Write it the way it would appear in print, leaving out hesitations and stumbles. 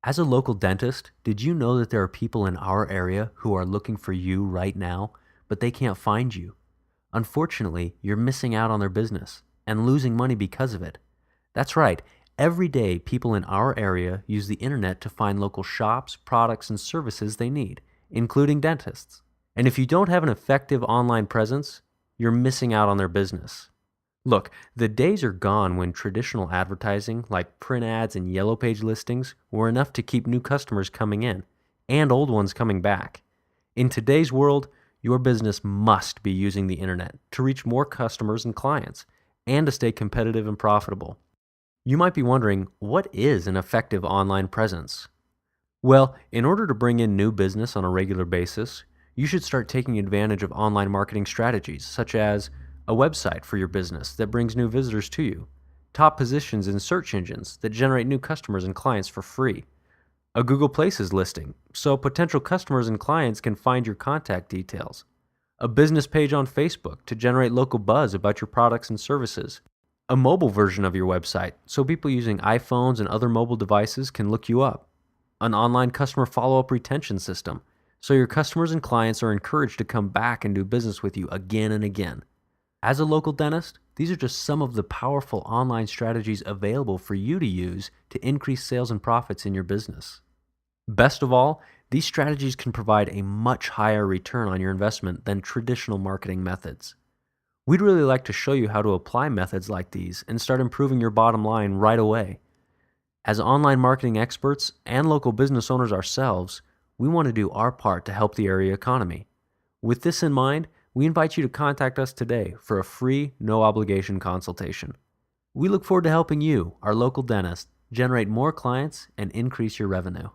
As a local dentist, did you know that there are people in our area who are looking for you right now, but they can't find you? Unfortunately, you're missing out on their business and losing money because of it. That's right. Every day, people in our area use the internet to find local shops, products, and services they need, including dentists. And if you don't have an effective online presence, you're missing out on their business. Look, the days are gone when traditional advertising, like print ads and yellow page listings, were enough to keep new customers coming in and old ones coming back. In today's world, your business must be using the internet to reach more customers and clients and to stay competitive and profitable. You might be wondering, what is an effective online presence? Well, in order to bring in new business on a regular basis, you should start taking advantage of online marketing strategies such as a website for your business that brings new visitors to you, top positions in search engines that generate new customers and clients for free, a Google Places listing so potential customers and clients can find your contact details, a business page on Facebook to generate local buzz about your products and services, a mobile version of your website so people using iPhones and other mobile devices can look you up, an online customer follow-up retention system so your customers and clients are encouraged to come back and do business with you again and again. As a local dentist, these are just some of the powerful online strategies available for you to use to increase sales and profits in your business. Best of all, these strategies can provide a much higher return on your investment than traditional marketing methods. We'd really like to show you how to apply methods like these and start improving your bottom line right away. As online marketing experts and local business owners ourselves, we want to do our part to help the area economy. With this in mind, we invite you to contact us today for a free, no obligation consultation. We look forward to helping you, our local dentist, generate more clients and increase your revenue.